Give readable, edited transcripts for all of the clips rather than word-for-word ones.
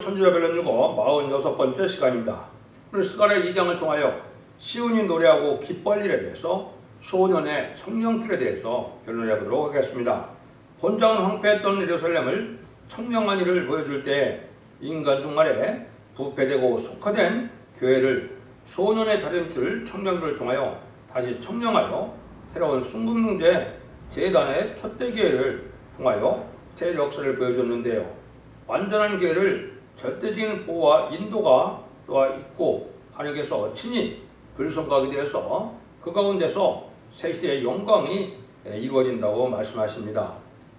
천지라별론유고 46번째 시간입니다. 오늘 스가랴 2장을 통하여 시온이 노래하고 기뻐할 일에 대해서 소년의 청명길에 대해서 변론해 보도록 하겠습니다. 본장은 황폐했던 예루살렘을 청명한 일을 보여줄 때 인간 중 말에 부패되고 속화된 교회를 소년의 다림질 청명길을 통하여 다시 청명하여 새로운 순금능제 재단의 첫대 교회를 통하여 새 역사를 보여줬는데요. 완전한 교회를 절대적인 보호와 인도가 또한 있고 하나님께서 친히 불성각에 대해서 그 가운데서 새 시대의 영광이 이루어진다고 말씀하십니다.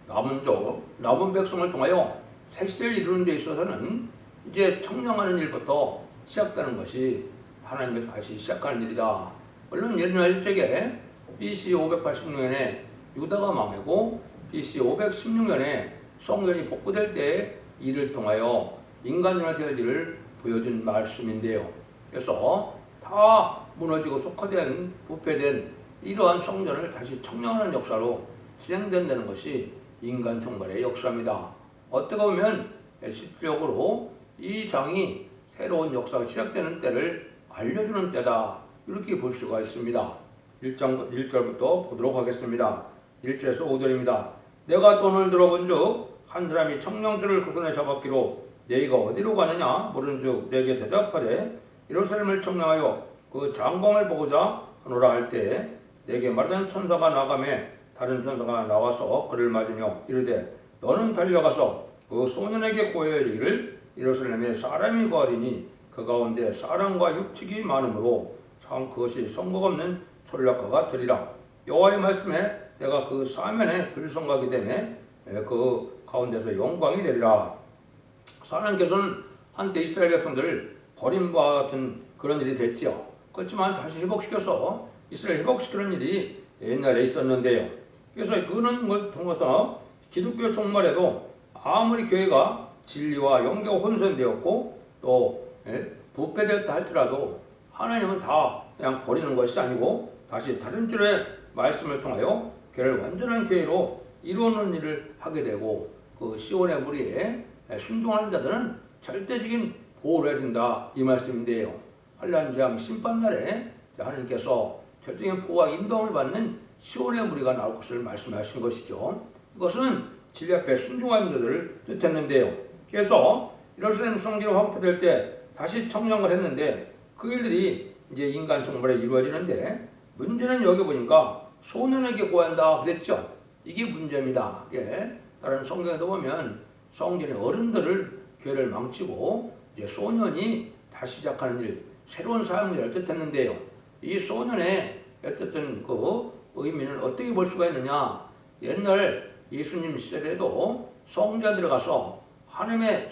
남은 백성을 통하여 새 시대를 이루는 데 있어서는 이제 청량하는 일부터 시작되는 것이 하나님께서 다시 시작하는 일이다. 물론 옛날 적에 BC 586년에 유다가 망하고 BC 516년에 성전이 복구될 때 이를 통하여 인간이나 될 일을 보여준 말씀인데요. 그래서 다 무너지고 속화된 부패된 이러한 성전을 다시 청량하는 역사로 진행된다는 것이 인간 종말의 역사입니다. 어떻게 보면 실질적으로 이 장이 새로운 역사가 시작되는 때를 알려주는 때다, 이렇게 볼 수가 있습니다. 1절부터 보도록 하겠습니다. 1절에서 5절입니다. 내가 돈을 들어본 즉 한 사람이 청명줄을 그 손에 잡았기로 너희가 어디로 가느냐 물은즉 내게 대답하되 예루살렘을 청량하여 그 장광을 보고자 하노라 할 때 내게 말하던 천사가 나가매 다른 천사가 나와서 그를 맞으며 이르되 너는 달려가서 그 소년에게 고하여 이르기를 예루살렘에 사람이 거하리니 그 가운데 사랑과 육축이 많으므로 참 그것이 성공 없는 촌락화가 되리라. 여호와의 말씀에 내가 그 사면에 불성각이 되매 그 가운데서 영광이 되리라. 하나님께서는 한때 이스라엘 백성들을 버림받은 그런 일이 됐죠. 그렇지만 다시 회복시켜서 이스라엘 회복시키는 일이 옛날에 있었는데요. 그래서 그런 걸 통해서 기독교 종말에도 아무리 교회가 진리와 영계가 혼선되었고 또 부패되었다 할지라도 하나님은 다 그냥 버리는 것이 아니고 다시 다른 줄의 말씀을 통하여 교회를 완전한 교회로 이루는 일을 하게 되고 그 시온의 무리에 순종하는 자들은 절대적인 보호를 해준다, 이 말씀인데요. 한란장 심판날에 하나님께서 절대적인 보호와 인도함을 받는 시온의 무리가 나올 것을 말씀하신 것이죠. 이것은 진리 앞에 순종하는 자들을 뜻했는데요. 그래서 예루살렘 성전이 황폐될 때 다시 청량을 했는데 그 일들이 이제 인간 종말에 이루어지는데 문제는 여기 보니까 소년에게 고한다 그랬죠. 이게 문제입니다. 다른 성경에도 보면 성전의 어른들을 교회를 망치고 이제 소년이 다시 시작하는 일, 새로운 삶을 뜻했는데요. 이 소년의 어쨌든 그 의미는 어떻게 볼 수가 있느냐? 옛날 예수님 시절에도 성전에 들어가서 하나님의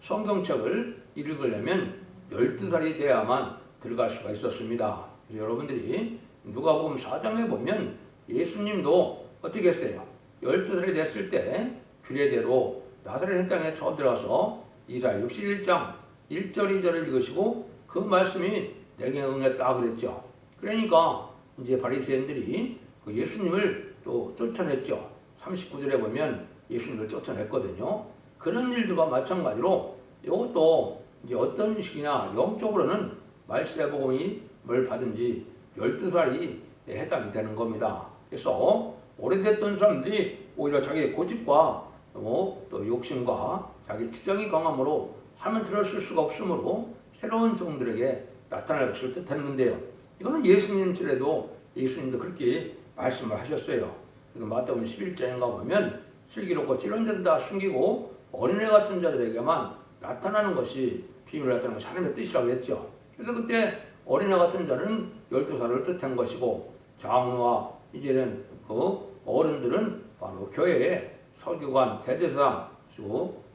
성경책을 읽으려면 12살이 돼야만 들어갈 수가 있었습니다. 그래서 여러분들이 누가복음 4장에 보면 예수님도 어떻게 했어요? 12살이 됐을 때 규례대로 나사렛 땅에 처음 들어가서 이사야 61장 1절 2절을 읽으시고 그 말씀이 내게 응했다 그랬죠. 그러니까 이제 바리새인들이 그 예수님을 또 쫓아냈죠. 39절에 보면 예수님을 쫓아냈거든요. 그런 일들과 마찬가지로 이것도 이제 어떤 식이냐, 영적으로는 말세복음이 뭘 받은지 12살이 해당이 되는 겁니다. 그래서 오래됐던 사람들이 오히려 자기의 고집과 또 욕심과 자기 주장이 강함으로 하면 들었을 수가 없으므로 새로운 종들에게 나타날 것을 뜻했는데요. 이거는 예수님 시대도 예수님도 그렇게 말씀을 하셨어요. 그래서 마태복음 11장인가 보면 슬기롭고 찌른자들 다 숨기고 어린애 같은 자들에게만 나타나는 것이 비밀을 나타내는 것이 하나님의 뜻이라고 했죠. 그래서 그때 어린애 같은 자는 12살을 뜻한 것이고 장로와 이제는 그 어른들은 바로 교회의 서기관, 대제사장,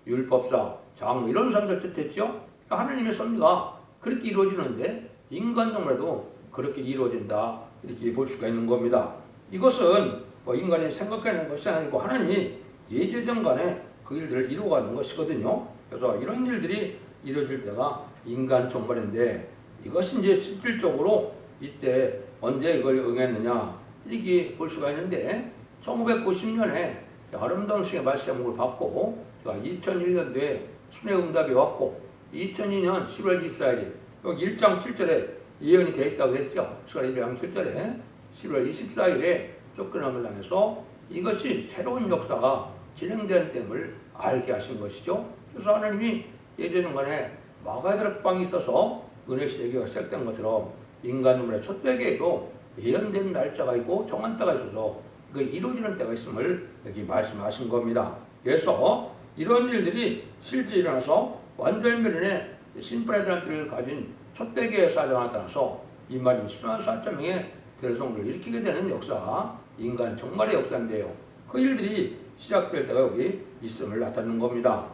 율법사, 장로 이런 사람들 뜻했죠. 하나님의 섭리가 그렇게 이루어지는데 인간 정말도 그렇게 이루어진다, 이렇게 볼 수가 있는 겁니다. 이것은 인간이 생각하는 것이 아니고 하나님이 예제정간에 그 일들을 이루어가는 것이거든요. 그래서 이런 일들이 이루어질 때가 인간 종말인데 이것이 이제 실질적으로 이때 언제 이걸 응했느냐 이렇게 볼 수가 있는데 1990년에 아름다운 시의 말씀을 받고 제가 2001년도에 순회 응답이 왔고 2002년 10월 24일에 여기 1장 7절에 예언이 되어 있다고 했죠. 스가랴 1장 7절에 10월 24일에 쫓겨남을 당해서 이것이 새로운 역사가 진행된 됨을 알게 하신 것이죠. 그래서 하나님이 예전에 마가다락방이 있어서 은혜 시대가 시작된 것처럼 인간 눈물의 첫 배기에도 예언된 날짜가 있고 정한 때가 있어서 그 이루어지는 때가 있음을 여기 말씀하신 겁니다. 그래서 이런 일들이 실제 일어나서 완전멸인의 신바레드란트를 가진 첫 배기의 사정에 따라서 이만 10만 4천 명의 별성들을 일으키게 되는 역사, 인간 종말의 역사인데요. 그 일들이 시작될 때가 여기 있음을 나타내는 겁니다.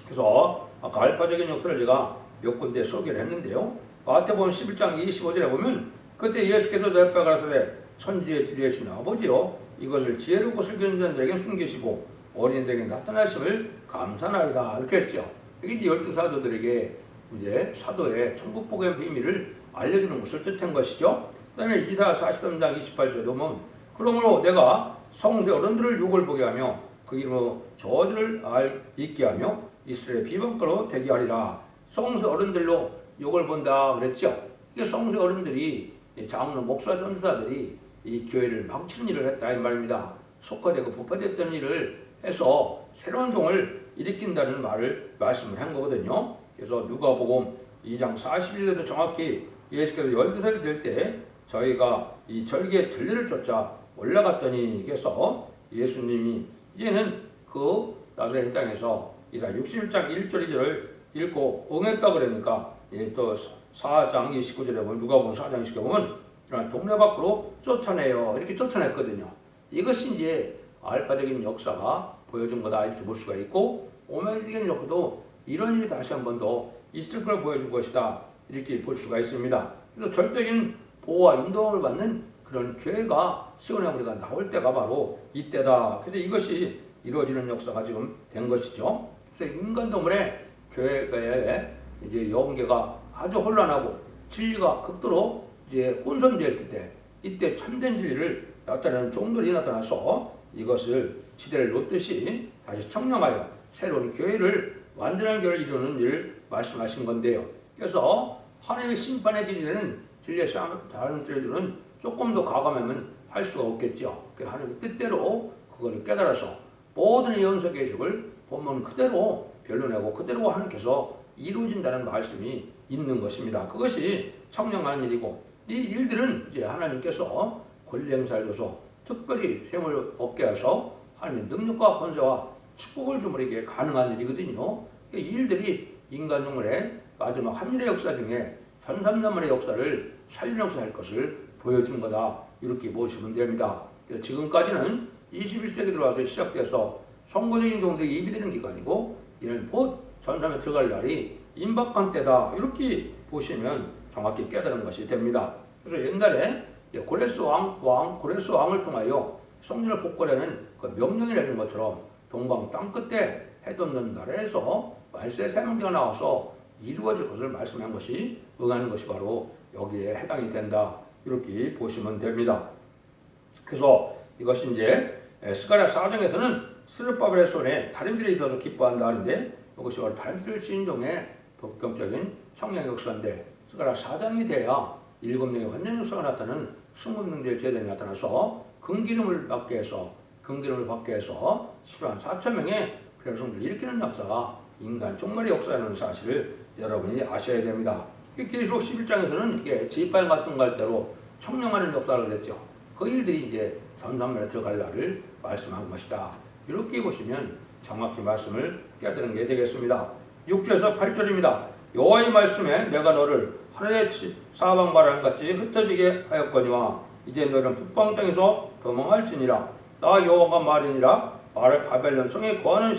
그래서 아까 알파적인 역사를 제가 몇 군데 소개를 했는데요. 마태복음 11장 25절에 보면 그때 예수께서 내 앞에 가라사대 천지의 주리이신 아버지여 이것을 지혜롭고 슬기로운 자들에게 숨기시고 어린이들에게 나타나심을 감사나이다 이렇게 했죠. 여기 이제 12사도들에게 이제 사도의 천국복의 비밀을 알려주는 것을 뜻한 것이죠. 그 다음에 이사 43장 28절에 보면 그러므로 내가 성세 어른들을 욕을 보게 하며 그 이름으로 저들을 잊게 하며 이스라엘 비방거로 되게 하리라. 성세 어른들로 욕을 본다 그랬죠. 이게 성세 어른들이 장로 목사 전사들이 이 교회를 망치는 일을 했다 이 말입니다. 속화되고 부패됐던 일을 해서 새로운 종을 일으킨다는 말씀을 한 거거든요. 그래서 누가복음 2장 41절에도 정확히 예수께서 12살이 될 때 저희가 이 절기의 진리를 쫓아 올라갔더니 그래서 예수님이 이제는 그 나사렛 땅에서 이사 61장 1절 2절을 읽고 응했다 그러니까 또 4장 29절에 보면 누가복음 4장 29절에 보면 동네 밖으로 쫓아내요 이렇게 쫓아냈거든요. 이것이 이제 알파적인 역사가 보여준 거다 이렇게 볼 수가 있고 오메가적인 역사도 이런 일이 다시 한 번 더 있을 걸 보여준 것이다 이렇게 볼 수가 있습니다. 그래서 절대적인 보호와 인도함을 받는 그런 교회가 시온의 우리가 나올 때가 바로 이때다. 그래서 이것이 이루어지는 역사가 지금 된 것이죠. 그래서 인간 동물의 교회의 이제 영계가 아주 혼란하고 진리가 극도로 이제 혼선되었을 때 이때 참된 진리를 나타내는 종들이 나타나서 이것을 시대를 놓듯이 다시 청량하여 새로운 교회를 완전한 교회를 이루는 일을 말씀하신 건데요. 그래서 하나님의 심판의 진리는 진리의 다른 진리들은 조금 더 과감하면 할 수가 없겠죠. 하나님의 뜻대로 그것을 깨달아서 모든 예언서 계획을 본문 그대로 변론하고 그대로 하나님께서 이루어진다는 말씀이 있는 것입니다. 그것이 청량한 일이고 이 일들은 이제 하나님께서 권리 행사를 줘서 특별히 셈을 얻게 하셔서 하나님의 능력과 권세와 축복을 주므리게 가능한 일이거든요. 이 일들이 인간 동물의 마지막 합일의 역사 중에 1300만의 역사를 살리는 역사할 것을 보여준 거다. 이렇게 보시면 됩니다. 지금까지는 21세기 들어와서 시작돼서 선거적인 종들이 입이 되는 기간이고 이는 곧 전삼에 들어갈 날이 임박한 때다. 이렇게 보시면 정확히 깨달은 것이 됩니다. 그래서 옛날에 고레스 왕을 통하여 성전을 복구하는 그 명령이 내린 것처럼 동방 땅끝에 해돋는 나라에서 말세의 세명제가 나와서 이루어질 것을 말씀한 것이 응하는 것이 바로 여기에 해당이 된다. 이렇게 보시면 됩니다. 그래서 이것이 이제 스가랴 4장에서는 스룹바벨의 손에 다림질이 있어서 기뻐한다 하는데 이것이 바로 다림질 신종의 독경적인 청량 역사인데 스가랴 4장이 돼야 7명의 완전 역사가 나타나는 20명들의 제단이 나타나서 금기름을 받게 해서 10만 4천 명의 별성들을 일으키는 역사가 인간 종말의 역사라는 사실을 여러분이 아셔야 됩니다. 계시록 11장에서는 이게 지팡이 같은 갈대로 청량하는 역사를 했죠. 그 일들이 이제 전산면에 들어갈 날을 말씀한 것이다. 이렇게 보시면 정확히 말씀을 깨달은 게 되겠습니다. 6절에서 8절입니다. 여호와의 말씀에 내가 너를 하늘의 사방 바람 같이 흩어지게 하였거니와 이제 너는 북방 땅에서 도망할지니라. 나 여호와가 말이니라. 말을 바벨론 성에 거하는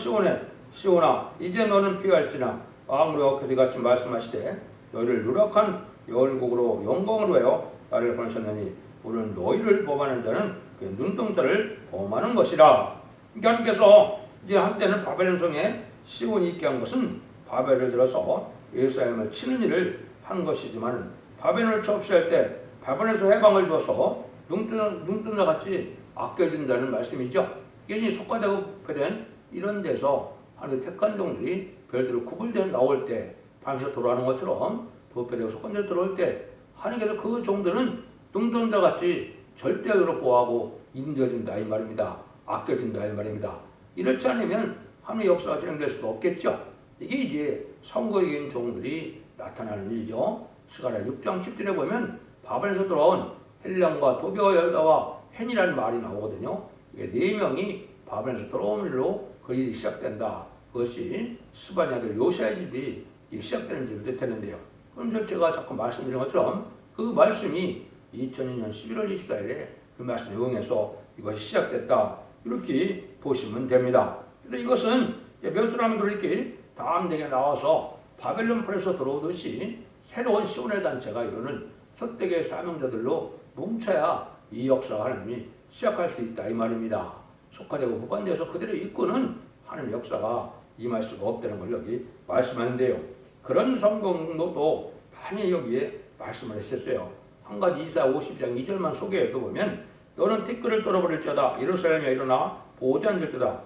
시온아 이제 너는 피할지나 왕으로 그새같이 말씀하시되 너희를 누락한 열국으로 영광으로 하여 나를 보내셨느니 우리는 너희를 범하는 자는 그 눈동자를 범하는 것이라. 그러니까 하나님께서 이제 한때는 바벨론 성에 시온이 있게 한 것은 바벨을 들어서 예루살렘을 치는 일을 한 것이지만 바벨론을 처치할 때 바벨론에서 해방을 주어서 눈동자같이 아껴준다는 말씀이죠. 이게 속화되고 된 이런 데서 하나님의 택한 종들이 별들이 구불되어 나올 때 밤에서 돌아가는 것처럼 부패되고 속건져 들어올 때 하나님께서 그 종들은 능동자같이 절대적으로 보호하고 인도해준다 이 말입니다. 아껴준다 이 말입니다. 이렇지 않으면 하나님의 역사가 진행될 수가 없겠죠. 이게 이제 선거인 종들이 나타나는 일이죠. 스가랴 6장 10절에 보면 바벨에서 돌아온 헬람과 도비와 여다와 헨이라는 말이 나오거든요. 이게 네 명이 바벨에서 돌아온 일로 그 일이 시작된다. 그것이 스바니 아들 요시아의 집이 시작되는 집을 뜻했는데요. 그럼 제가 자꾸 말씀드린 것처럼 그 말씀이 2002년 11월 24일에 그 말씀에 응해서 이것이 시작됐다. 이렇게 보시면 됩니다. 그래서 이것은 몇 사람들이 이렇게 담대하게 나와서 바벨론 풀에서 들어오듯이 새로운 시온의 단체가 이루는 석대의 사명자들로 뭉쳐야 이 역사가 하나님이 시작할 수 있다 이 말입니다. 속화되고 국한되어서 그대로 이끄는 하나님의 역사가 임할 수가 없다는 걸 여기 말씀하는데요. 그런 성경도 많이 여기에 말씀을 하셨어요. 한 가지 이사야 50장 2절만 소개해도 보면 너는 티끌을 떨어버릴지어다 예루살렘에 일어나 보지 않을지어다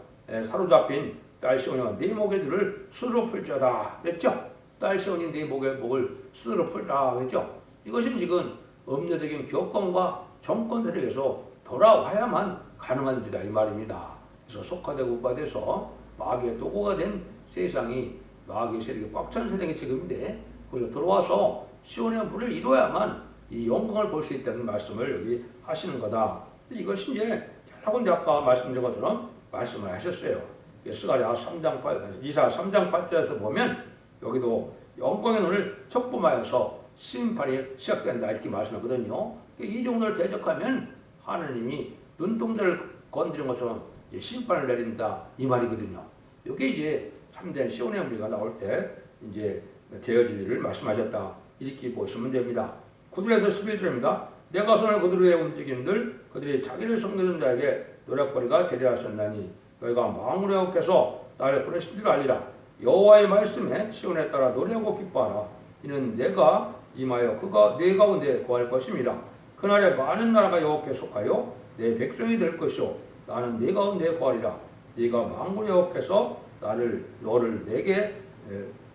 사로잡힌 딸 시온이가 네 목의 줄을 스스로 풀지어다 그랬죠. 딸 시온이 네 목을 스스로 풀다 그랬죠. 이것은 지금 음료적인 교권과 정권 세력에서 돌아와야만 가능한 일이다 이 말입니다. 그래서 속화되고 우파돼서 마귀의 도구가 된 세상이 마귀의 세력이 꽉 찬 세상이 지금인데 그래서 들어와서 시온의 물을 이루어야만 이 영광을 볼 수 있다는 말씀을 여기 하시는 거다. 이것이 이제 결국은 아까 말씀드린 것처럼 말씀을 하셨어요. 스가랴 3장 8, 이사 3장 8절에서 보면 여기도 영광의 눈을 촉범하여서 심판이 시작된다 이렇게 말씀하거든요. 이 정도를 대적하면 하나님이 눈동자를 건드린 것처럼 심판을 내린다 이 말이거든요. 이게 이제 참된 시온의 무리가 나올 때 이제 되어질 일을 말씀하셨다 이렇게 보시면 됩니다. 9절에서 11절입니다. 내가 손을 그들 위에 움직인들 그들이 자기를 섬기는 자에게 노략거리가 되리라 하셨나니 너희가 마음으로 회복해서 나를 보내신 줄 알리라. 여호와의 말씀에 시온에 따라 노래하고 기뻐하라. 이는 내가 임하여 그가 네 가운데 거할 것임이라. 그날에 많은 나라가 여호와께 속하여 내 백성이 될 것이요 나는 네 가운데 거하리라. 네가 마음으로 회복해서 너를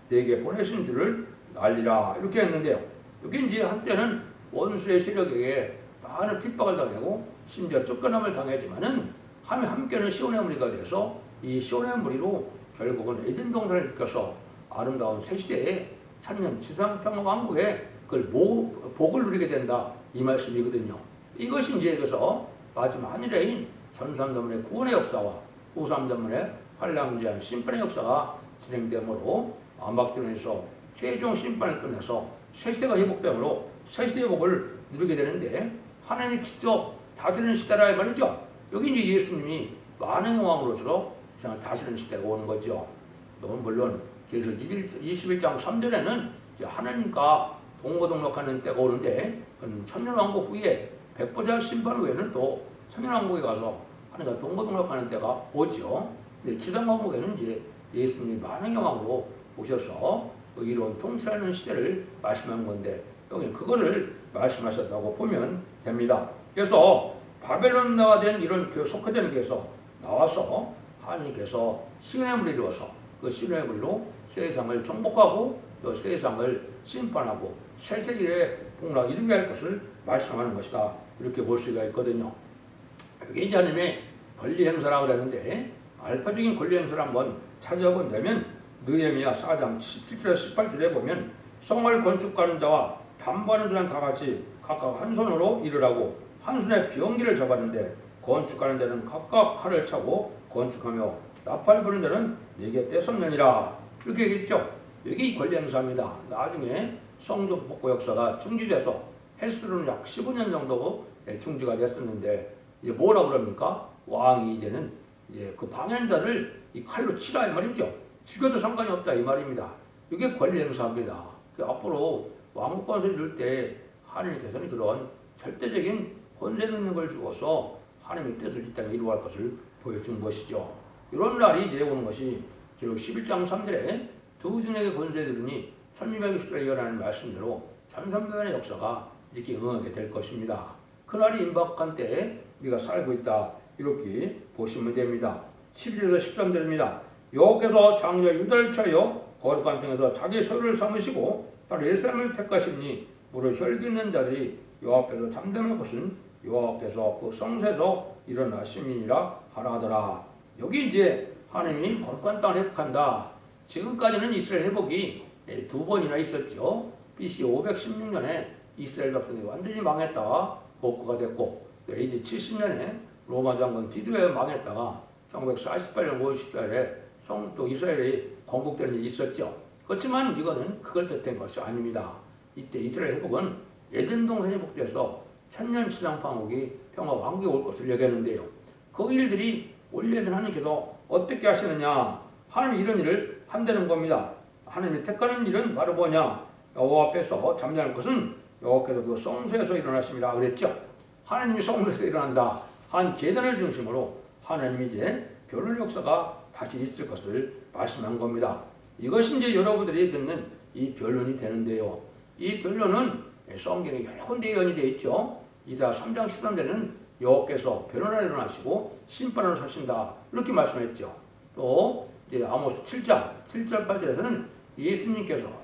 내게 보내신 줄을 알리라. 이렇게 했는데요. 여기 이제 한때는 원수의 세력에게 많은 핍박을 당하고 심지어 쫓겨남을 당했지만은 함께는 시온의 무리가 돼서 이 시온의 무리로 결국은 에덴 동산을 지켜서 아름다운 새 시대에 천년 지상평화 왕국에 그걸 복을 누리게 된다 이 말씀이거든요. 이것이 이제 그래서 마지막 한일레인 전삼전문의 구원의 역사와 후삼전문의 환랑지한 심판의 역사가 진행되므로 암박들에서 최종 심판을 끝내서 새시대가 회복되므로 새시대의 복을 누리게 되는데 하나님이 직접 다스리는 시대라 이 말이죠. 여기 이제 예수님이 만왕의 왕으로서 세상을 다스리는 시대가 오는 거죠. 물론 그래서 21장 3절에는 하나님과 동거동락하는 때가 오는데 천년왕국 후에 백보자 심판 후에는 또 천년왕국에 가서 하나님과 동거동락하는 때가 오죠. 근데 지상왕국에는 이제 예수님이 만왕의 왕으로 오셔서 이런 통치하는 시대를 말씀한 건데 여기 그거를 말씀하셨다고 보면 됩니다. 그래서 바벨론나가 된 이런 속화되는 데서 나와서 하나님께서 시온의 이루어서 그 시온의 물로 세상을 정복하고 또 세상을 심판하고 새세일의 복락을 이루게 할 것을 말씀하는 것이다. 이렇게 볼 수가 있거든요. 이게 이제 하나님의 권리 행사라고 그러는데 알파적인 권리 행사를 한번 찾아본다면 느헤미야 4장 17절에서 18절에 보면 성을 건축하는 자와 담보하는 자는 다 같이 각각 한 손으로 일을 하고 한 손에 비용기를 잡았는데 건축하는 자는 각각 칼을 차고 건축하며 나팔 부는 자는 네게 떼섰느니라. 이렇게 얘기했죠. 여기 권리 행사입니다. 나중에 성전 복구 역사가 중지돼서 횟수로는 약 15년 정도 중지가 됐었는데 이제 뭐라고 그럽니까? 왕이 이제는 그 방해자를 이 칼로 치라 이 말이죠. 죽여도 상관이 없다 이 말입니다. 이게 권리 행사입니다. 앞으로 왕국 권세를 줄 때 하나님께서는 그런 절대적인 권세를 있는 걸 주어서 하나님의 뜻을 이 땅에 이루어갈 것을 보여준 것이죠. 이런 날이 이제 오는 것이 기록 11장 3절에 두 중에게 권세를 주니 1260절에 이어나는 말씀대로 1300년의 역사가 이렇게 응하게 될 것입니다. 그날이 임박한 때에 우리가 살고 있다 이렇게 보시면 됩니다. 11절에서 13절입니다. 여호께서 장차 유다를 거룩한 땅에서 자기 소유를 삼으시고 바로 예루살렘을 택하시니 무릇 혈기 있는 자들이 여호와 앞에서 잠드는 것은 여호와 앞에서 그 성소에서 일어나심이니라 하나더라. 여기 이제 하나님이 거룩한 땅을 회복한다. 지금까지는 이스라엘 회복이 두 번이나 있었죠. BC 516년에 이스라엘 백성이 완전히 망했다가 복구가 됐고, AD 70년에 로마 장군 디도에 망했다가 1948년 5월 10일에 또 이스라엘이 건국되는 일이 있었죠. 그렇지만 이거는 그걸 뜻한 것이 아닙니다. 이때 이스라엘 회복은 에덴 동산이 회복돼서 천년 지상 방옥이 평화 왕국이 올 것을 얘기했는데요. 그 일들이 올려면 하나님께서 어떻게 하시느냐? 하나님이 이런 일을 한다는 겁니다. 하나님이 택하는 일은 바로 뭐냐? 여호와 앞에서 잠자는 것은 여호와께서 그 성소에서 일어나십니다 그랬죠. 하나님이 성소에서 일어난다. 한 계단을 중심으로 하나님이 이제 변론 역사가 다시 있을 것을 말씀한 겁니다. 이것이 이제 여러분들이 듣는 이 변론이 되는데요. 이 변론은 성경에 여러 군데 예언이 되어 있죠. 이사 3장 13절에는 여호와께서 변론하러 일어나시고 심판하러 서신다 이렇게 말씀했죠. 또 이제 아모스 7장 7절 8절에서는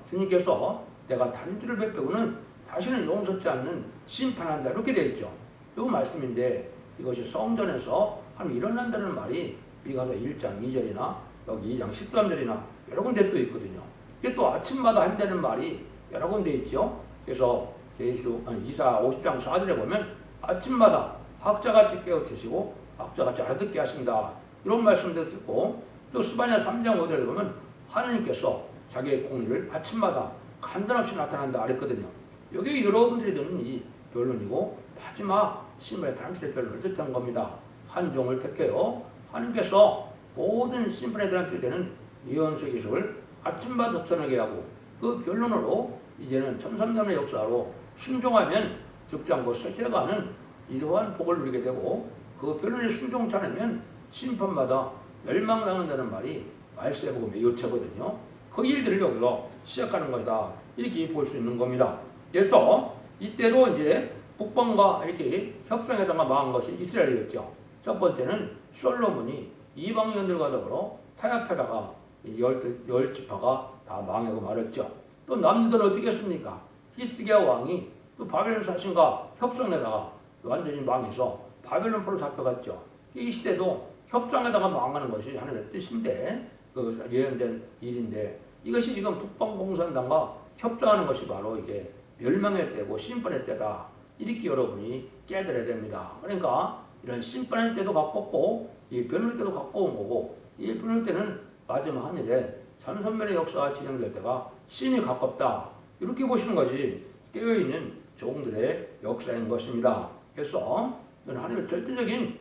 주님께서 내가 다른 줄을 베푸고는 다시는 용서치 않는 심판한다 이렇게 되어 있죠. 이 말씀인데 이것이 성전에서 하나님 일어난다는 말이 미가서 1장 2절이나 여기 2장 13절이나 여러 군데 또 있거든요. 이게 또 아침마다 한다는 말이 여러 군데 있죠. 그래서 이사 50장 4절에 보면 아침마다 학자같이 깨우치시고 학자같이 알아듣게 하신다 이런 말씀도 있고, 또 스바냐 3장 5절에 보면 하나님께서 자기의 공의를 아침마다 간단없이 나타난다 그랬거든요. 여기 여러분들이 듣는 이 변론이고 마지막 심판의 단체의 변론을 뜻한 겁니다. 한 종을 택해요. 하나님께서 모든 심판의 단체에 되는 예언서 기술을 아침마다 저녁에 하고 그 변론으로 이제는 1300년의 역사로 순종하면 죽장고 세세가는 이러한 복을 누리게 되고, 그 변론에 순종치 않으면 심판마다 멸망당한다는 말이 말세에 복음의 요체거든요. 그 일들을 여기서 시작하는 것이다 이렇게 볼 수 있는 겁니다. 그래서 이때도 이제 북방과 이렇게 협상에다가 망한 것이 이스라엘이었죠. 첫 번째는 솔로몬이 이방인들과 더불어 타협하다가 열 지파가 다 망하고 말았죠. 또 남유다는 어떻게 했습니까? 히스기야 왕이 또 바벨론 사신과 협상에다가 완전히 망해서 바벨론 포로 잡혀갔죠. 이 시대도 협상에다가 망하는 것이 하나님의 뜻인데, 그 예언된 일인데, 이것이 지금 북방공산당과 협상하는 것이 바로 이게 멸망의 때고 심판의 때다 이렇게 여러분이 깨달아야 됩니다. 그러니까 이런 심판의 때도 가깝고 이 변론 때도 가까운 거고, 이 변론 때는 마지막 하늘에 전선멸의 역사가 진행될 때가 심히 가깝다 이렇게 보시는 것이 깨어있는 종들의 역사인 것입니다. 그래서 하나님의 절대적인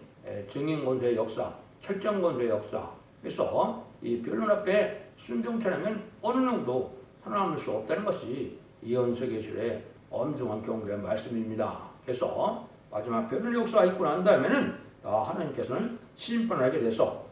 증인 권세의 역사, 철장 권세의 역사, 그래서 이 변론 앞에 순종치 않으면 어느 누구도 살아남을 수 없다는 것이 예언서 계시의 엄중한 경고의 말씀입니다. 그래서 마지막 변론 역사가 있고 난 다음에는 하나님께서는 심판을 하게 돼서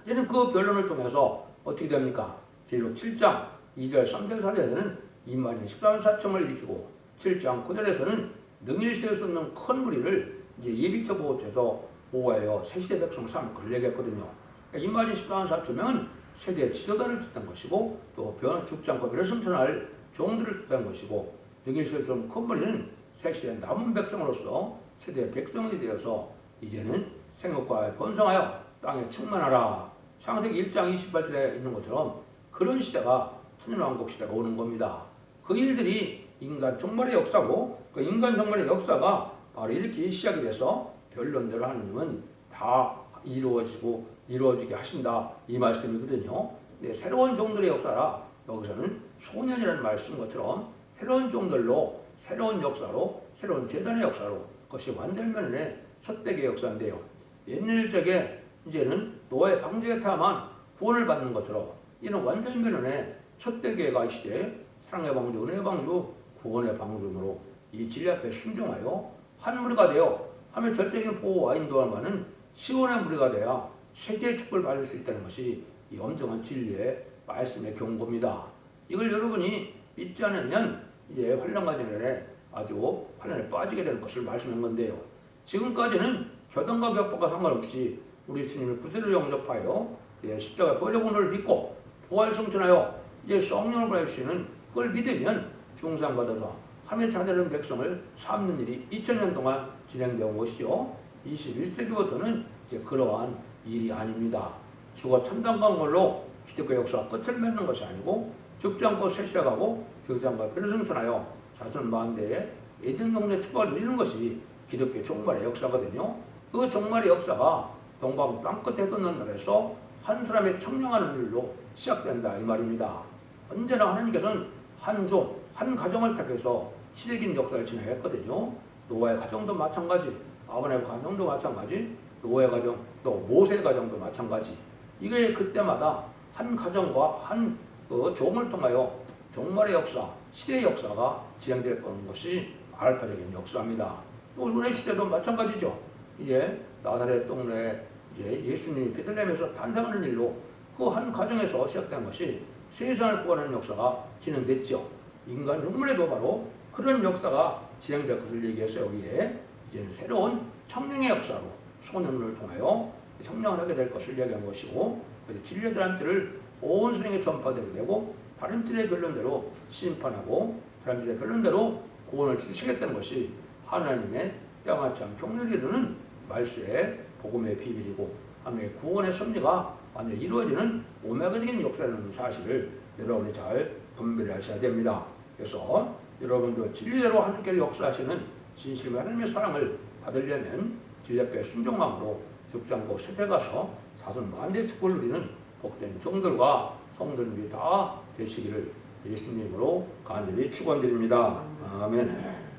이제는 그 변론을 통해서 어떻게 됩니까? 계시록 7장 2절 3절 4절에는 이만희 14사청을 일으키고 7장 9절에서는 능일 세울 수 없는 큰 무리를 이제 예비처 보호처에서 보호하여 새시대 백성 삼을 걸레겠거든요. 이만희 14사청은 세대 지도단을 뜻한 것이고, 또 죽장과 변을 승천할 종들을 뜻한 것이고, 능일 세울 수 없는 큰 무리는 새시대 남은 백성으로서 세대 백성이 되어서 이제는 생육과 번성하여 땅에 충만하라. 창세기 1장 28절에 있는 것처럼 그런 시대가 천년왕국 시대가 오는 겁니다. 그 일들이 인간 종말의 역사고, 그 인간 종말의 역사가 바로 이렇게 시작이 돼서 변론대로 하나님은 다 이루어지게 하신다 이 말씀이거든요. 네, 새로운 종들의 역사라 여기서는 소년이라는 말씀 것처럼 새로운 종들로 새로운 역사로 새로운 재단의 역사로 그것이 완전면의 첫대의 역사인데요. 옛날 적에 이제는 노예 방주에 타만 구원을 받는 것처럼 이는 완전면의 첫대교회가 이 시대에 사랑의 방주, 은혜의 방주, 구원의 방주로 이 진리 앞에 순종하여 한 무리가 되어 하며 절대적인 보호와 인도하는 시온의 무리가 되어 세계의 축복을 받을 수 있다는 것이 이 엄정한 진리의 말씀의 경고입니다. 이걸 여러분이 믿지 않으면 이제 환난과 재난에 아주 환난에 빠지게 되는 것을 말씀한 건데요. 지금까지는 교단과 격파가 상관없이 우리 주님을 구세로 영접하여 십자가 버려본을 믿고 부활 성천하여 이제 성령을 보내시는 그걸 믿으면 중상받아서 하나님의 자녀된 백성을 삼는 일이 2000년 동안 진행되어 온 것이죠. 21세기부터는 이제 그러한 일이 아닙니다. 죽어 참담한 걸로 기독교 역사가 끝을 맺는 것이 아니고 죽지 않고 쇠시하고 죽지 않고 변성천하여 자손 만대에 에덴 동네 축복을 누리는 것이 기독교 종말의 역사거든요. 그 종말의 역사가 동방 땅끝에 돋는 날에서 한 사람의 청량하는 일로 시작된다 이 말입니다. 언제나 하나님께서는 한 종, 한 가정을 택해서 시대적인 역사를 진행했거든요. 노아의 가정도 마찬가지, 아브라함의 가정도 마찬가지, 노아의 가정, 또 모세의 가정도 마찬가지. 이게 그때마다 한 가정과 한 종을 통하여 종말의 역사, 시대의 역사가 진행될 것이 알파적인 역사입니다. 또 오늘의 시대도 마찬가지죠. 이제 나사렛 동네에 이제 예수님이 베들레헴에서 탄생하는 일로 그 한 가정에서 시작된 것이 세상을 구하는 역사가 진행됐죠. 인간 흉물에도 바로 그런 역사가 진행될 것을 얘기해서 여기에 이제 새로운 청량의 역사로 소년을 통하여 청량을 하게 될 것을 얘기한 것이고, 진리의 한때를 온 세상에 전파되게 되고 다른 진리의 변론대로 심판하고 다른 진리의 변론대로 구원을 주시겠다는 것이 하나님의 때가참 경륜이 이루는 말씀의 복음의 비밀이고 하나님의 구원의 섭리가 완전히 이루어지는 오메가적인 역사라는 사실을 여러분이 잘 분별하셔야 됩니다. 그래서 여러분도 진리대로 하나님께서 역사하시는 진실과 하나님의 사랑을 받으려면 진리 앞에 순종함으로 죽지 않고 세대가서 자손 만대의 축복을 누리는 복된 종들과 성들이 다 되시기를 예수님으로 간절히 축원드립니다. 아멘.